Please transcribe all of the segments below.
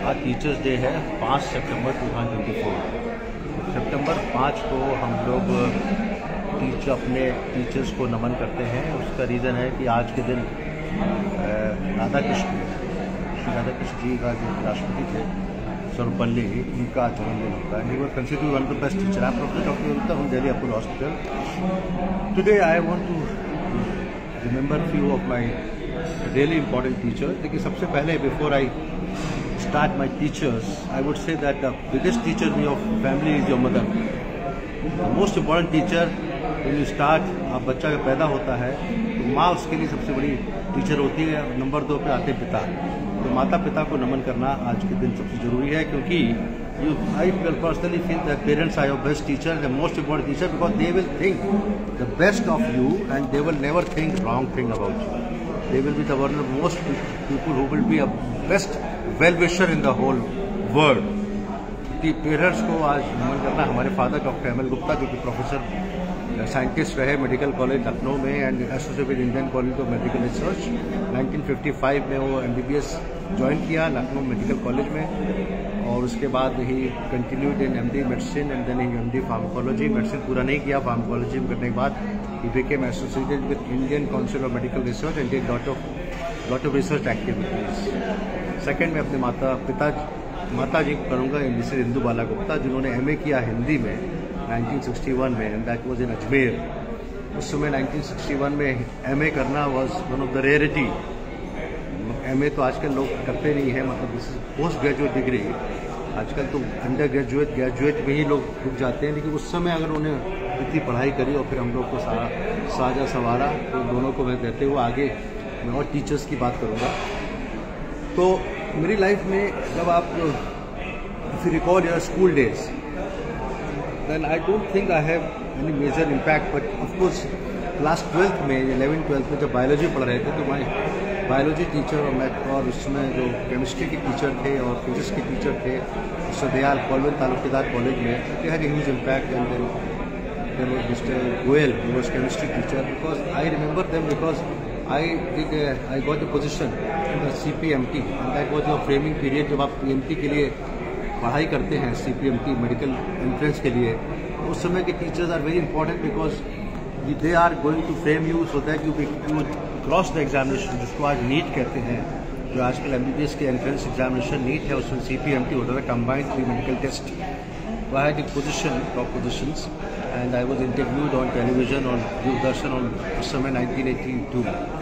आज teachers day है 5 सितंबर 2024। सितंबर 5 को हम लोग अपने टीचर्स को नमन करते हैं। उसका रीज़न है कि आज के दिन राधा कृष्ण जी का जो राष्ट्रपति थे सर्वपल्ली, उनका जन्मदिन होता है। He was considered one of the best teacher. I am professor doctor Gupta from Delhi Apollo hospital. Today I want to remember few of my really important teachers. देखिए, सबसे पहले before I start my teachers, I would say that the biggest teacher in your family is your mother. The most important teacher when you start, आप बच्चा जब पैदा होता है तो माँ उसके लिए सबसे बड़ी टीचर होती है। नंबर 2 पे आते पिता। तो माता पिता को नमन करना आज के दिन सबसे ज़रूरी है, क्योंकि I personally feel that parents are your best teacher, the most important teacher, because they will think the best of you and they will never think wrong thing about you. They will be the one of the most people who will be a best well-wisher in the whole world. कि parents को आज नमन करना। हमारे father doctor ML Gupta, जो कि professor scientist रहे medical college Lucknow में and associated with Indian college of medical research. 1955 में वो MBBS ज्वाइन किया लखनऊ मेडिकल कॉलेज में, और उसके बाद he continued in MD medicine and then MD pharmacology. Medicine पूरा नहीं किया, फार्माकोलॉजी करने के बाद he became associated with Indian council of medical research and did lot of research activities. Second में अपने माता जी करूँगा, मिसेस इंदु बाला गुप्ता, जिन्होंने MA किया हिंदी में 1961 में, and that was in Ajmer. उस समय 1961 में MA करना was one of the rarity. MA तो आजकल लोग करते नहीं हैं, मतलब this is post graduate degree. आजकल तो अंडर ग्रेजुएट में ही लोग रुक जाते हैं, लेकिन उस समय अगर उन्हें इतनी पढ़ाई करी और फिर हम लोग को साजा संवारा, तो दोनों को मैं देते हुए आगे मैं और टीचर्स की बात करूँगा। तो मेरी लाइफ में जब आप if you recall your school days, then I don't think I have any major impact, but of course class 12th में 11th-12th में जब बायोलॉजी पढ़ रहे थे, तो मैं बायोलॉजी टीचर और उसमें जो केमिस्ट्री के टीचर थे और फिजिक्स के टीचर थे दयाल कॉलवेल तालुकेदार कॉलेज में, they had a huge impact. And then was mister Goyal, he was chemistry teacher, because I remember them because I got a position in the CPMT, and that was your framing period। जब आप PMT के लिए पढ़ाई करते हैं, CPMT medical entrance के लिए, उस समय के teachers are very important because they are going to frame you so that you cross the examination, जिसको आज नीट कहते हैं। जो आजकल MBBS के एंट्रेंस एग्जामिनेशन नीट है, उसमें CPMT होता था, कंबाइंड प्री मेडिकल टेस्ट। तो I had position, top positions, and I was interviewed on television on Doordarshan on उस समय 1982 में।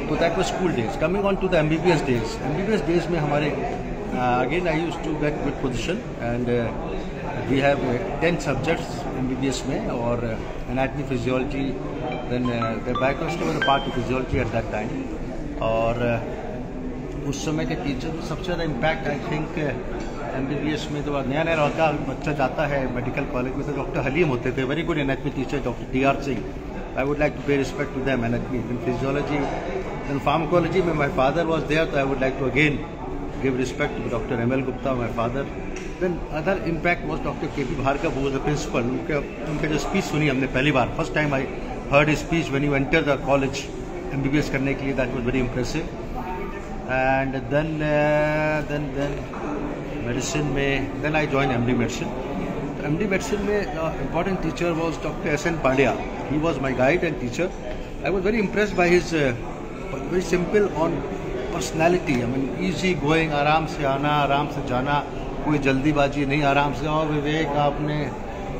तो that was school days. Coming on to the MBBS days, MBBS days में हमारे again I used to get good position and we have 10 subjects MBBS में, और anatomy physiology, then the biochemistry was a part of physiology at that time. और उस समय के teacher को सबसे ज़्यादा इम्पैक्ट आई थिंक MBBS में तो नया लड़का बच्चा जाता है मेडिकल कॉलेज में, तो डॉक्टर हलीम होते थे, very good anatomy teacher, doctor DR Singh. I would like to pay respect to them. Anatomy, then physiology, then pharmacology. My father was there, so I would like to again give respect to Dr. ML Gupta, my father. Then other impact was Dr. KP Bhargav, who was the principal. उनका जो speech सुनी हमने पहली बार, first time I heard his speech when you enter the college MBBS करने के लिए, that was very impressive. And then medicine में, then I joined MD medicine. MD medicine में important teacher was Dr. SN Pandya. He was my guide and teacher. I was very impressed by his very simple on personality. I mean easy going, आराम से आना, आराम से जाना, कोई जल्दीबाजी नहीं, आराम से। और विवेक, आपने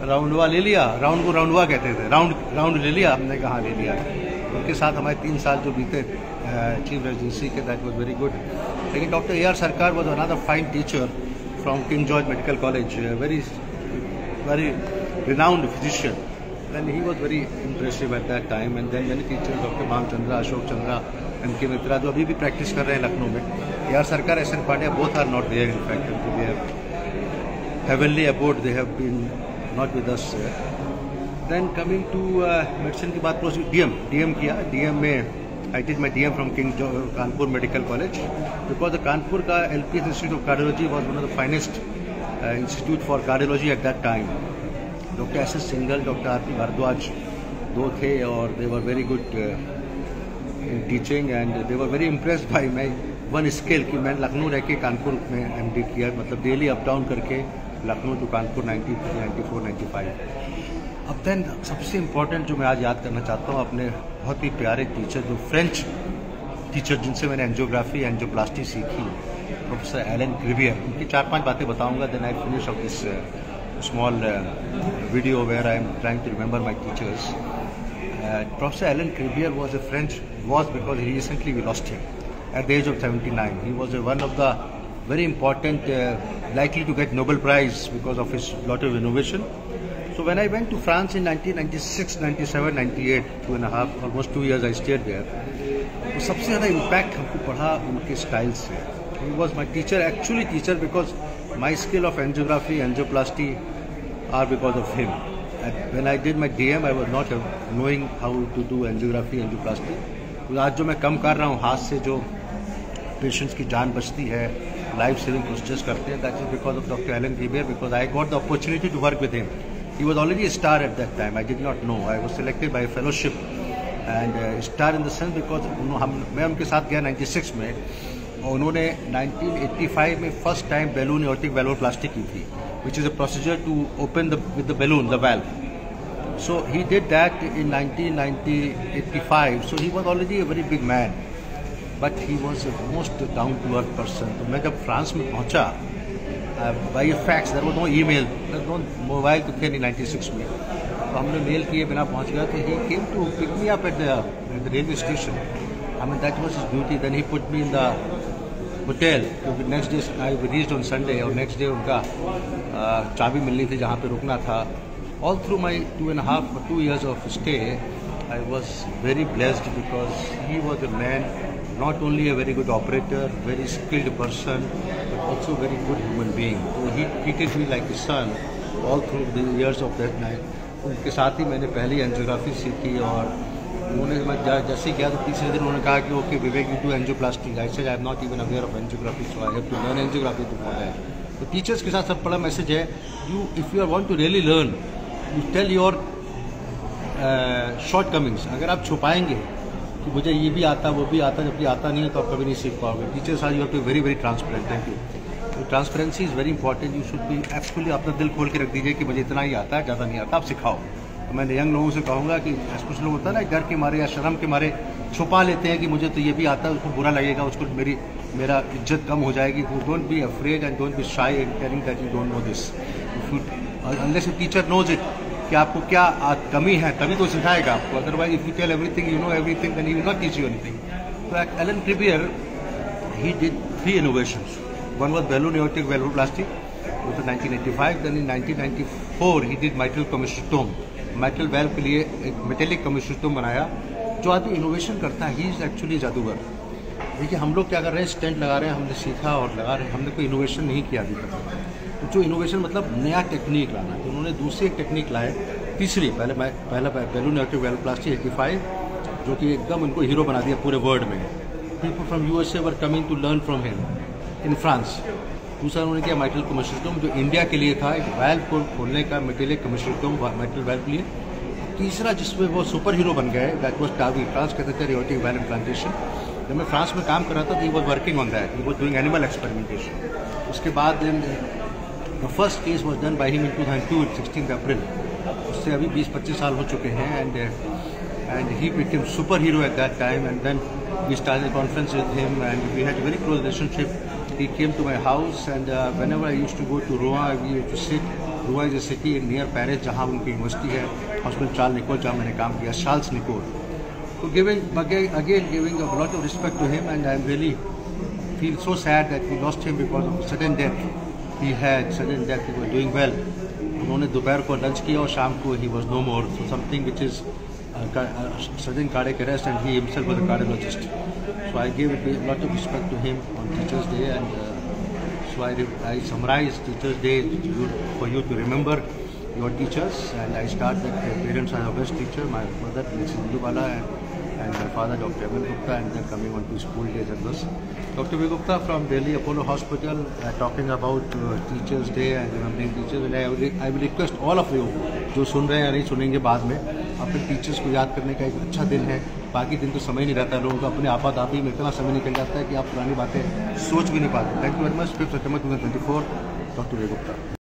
राउंडवा ले लिया, राउंड को राउंडवा कहते थे, राउंड ले लिया, हमने कहा ले लिया। उनके साथ हमारे 3 साल जो बीते चीफ रेजिडेंसी के, दैट वाज वेरी गुड। लेकिन डॉक्टर AR सरकार was another fine teacher from King George Medical College, very renowned physician, and he was very impressive at that time. And then many teachers, Dr. Bam Chandra, Ashok Chandra, MK Mitra, जो अभी भी practice कर रहे हैं लखनऊ में। AR सरकार, SN Pandya, both are not there in fact, they have heavenly abode, they have been not with us. Then coming to medicine की बात करो, DM किया। DM में I did my DM from Kanpur Medical College, because the Kanpur का LPS Institute of Cardiology was one of the finest institute for cardiology at that time. Dr. SS Singhal, Dr. R.P. Bhardwaj, दो थे, और they were very good in teaching, and they were very impressed by my one scale की मैंने लखनऊ रह के कानपुर में MD किया, मतलब डेली अप डाउन करके लखनऊ टू कानपुर 94, 95। अब देन सबसे इम्पोर्टेंट जो मैं आज याद करना चाहता हूँ, अपने बहुत ही प्यारे टीचर, जो फ्रेंच टीचर जिनसे मैंने एंजियोग्राफी एंजियोप्लास्टी सीखी, प्रोफेसर एलन क्रिबियर। उनकी 4-5 बातें बताऊँगा, then I finish off this small video where I am trying to remember my teachers. Professor Alan Cribier was a French, because he recently we lost him at the age of 79. He was one of the very important, likely to get Nobel Prize because of his lot of innovation. So when I went to France in 1996, 97, 98, 2.5, almost 2 years I stayed there. तो सबसे ज़्यादा impact हमको पढ़ा उनके style से. He was my teacher, actually teacher, because my skill of angiography, angioplasty are because of him. And when I did my DM, I was not knowing how to do angiography, angioplasty. तो आज जो मैं कम कर रहा हूँ, हाथ से जो पेशेंट्स की जान बचती है, लाइफ सेविंग प्रोसीजर्स करते हैं, that is because of Dr. Alan Cribier, because I got the opportunity to work with him. He was already a star at that time. I did not know. I was selected by a fellowship and star in the sense because मैं उनके साथ गया 96 में, और उन्होंने 1985 में first time balloon aortic वैल्वोप्लास्टी की थी, which is a procedure to open with the balloon, the valve. So he did that in 1985. So he was already a very big man, but he was the most down to earth person. तो मैं जब France में पहुंचा, by a fax, there was no email, there was no mobile तो थे नहीं 96 में, तो हमने मेल किए बिना पहुंच गया. तो he came to pick me up at the railway station. I mean, that was his beauty. Then he put me in the hotel, क्योंकि next day I reached on Sunday, और नेक्स्ट डे उनका चाबी मिलनी थी जहाँ पे रुकना था. All through my 2.5 years of stay I was very blessed because he was a man, not only a very good operator, very skilled person, but also very good human being. तो he treated me like a son all through the years of that night. उनके साथ ही मैंने पहली angiography सीखी, और उन्होंने मैं जैसे ही गया तो तीसरे दिन उन्होंने कहा कि okay Vivek, you do angioplasty. I said I am not even aware of angiography, so I have to learn angiography to for that. तो टीचर्स के साथ सब बड़ा मैसेज है, you if you are want to really learn, you tell your shortcomings. अगर आप छुपाएंगे कि मुझे ये भी आता वो भी आता, जबकि आता नहीं है, तो आप कभी नहीं सीख पाओगे. Teachers are you have to very very transparent. Thank you. तो transparency is very important. You should be actually अपना दिल खोल के रख दीजिए कि मुझे इतना ही आता है, ज़्यादा नहीं आता, आप सिखाओ. तो मैंने यंग लोगों से कहूँगा कि कुछ लोग होता है ना, डर के मारे या शर्म के मारे छुपा लेते हैं कि मुझे तो ये भी आता है, उसको बुरा लगेगा, उसको मेरा इज्जत कम हो जाएगी. Don't be afraid and don't be shy in telling that you don't know this. Unless a teacher knows it कि आपको क्या कमी है, तभी तो सिखाएगा आपको. Otherwise if you tell everything, you know everything, then he will not teach you anything. तो Alain Cribier, he did 3 innovations. One was balloon aortic valvoplasty, which was 1985. Then in 1994 he did mitral commissurotome. Mitral valve के लिए एक metallic कम्यूसिस्टम बनाया. जो आदमी innovation करता है, he is actually जादूगर. देखिए हम लोग क्या कर रहे हैं, स्टेंट लगा रहे हैं, हमने सीखा और लगा रहे हैं, हमने कोई इनोवेशन नहीं किया अभी तक. तो जो इनोवेशन मतलब नया टेक्निक लाना, तो उन्होंने दूसरी एक टेक्निक लाए, तीसरी. पहला बैलून एओर्टिक वैल्वोप्लास्टी 85, जो कि एकदम उनको हीरो बना दिया पूरे वर्ल्ड में. People from USA were coming to learn from him in France. दूसरा उन्होंने किया माइट्रल कम्यूसिस्टम, जो इंडिया के लिए था, एक वाल्व को खोलने का मेटेलिक कम्यूसिस्टम माइट्रल वाल्व के लिए. तीसरा जिसमें वो सुपर हीरो बन गए, दैट वाज टावी, फ्रांस कहते थे एओर्टिक वाल्व इम्प्लांटेशन. जब मैं फ्रांस में काम कर रहा था, तो he was working on that, he was doing animal experimentation. उसके बाद the first case was done by him in 2002, 16 April. उससे अभी 20-25 साल हो चुके हैं. And he became super hero at that time. And then we started a conference with him and we had a very close relationship. He came to my house, and whenever I used to go to Rouen, we used to sit. Rouen is a city near Paris, जहाँ उनकी university है, hospital Charles Nicol, जहाँ मैंने काम किया, Charles Nicol. So giving a lot of respect to him, and I really feel so sad that we lost him because of sudden death. He was doing well. उन्होंने दोपहर को lunch किया और शाम को he was no more. So something which is sudden cardiac arrest, and he himself was a cardiologist. So I gave a lot of respect to him on Teachers' Day, and so I summarized Teachers' Day for you to remember your teachers. And I start that my parents are the best teacher. My mother, Mrs. Indubala, and my father, Dr. Amal Gupta, and then coming on to school days and this. Dr. V. Gupta from Delhi Apollo Hospital, talking about Teachers' Day and remembering teachers. And I will request all of you, जो सुन रहे हैं या नहीं सुनेंगे बाद में, अपने teachers को याद करने का एक अच्छा दिन है. बाकी दिन तो समय नहीं रहता है लोगों का, अपने आपाधापी में इतना समय निकल जाता है कि आप पुरानी बातें सोच भी नहीं पाते। Thank you very much. 5 September 2024, doctor Vijay Gupta.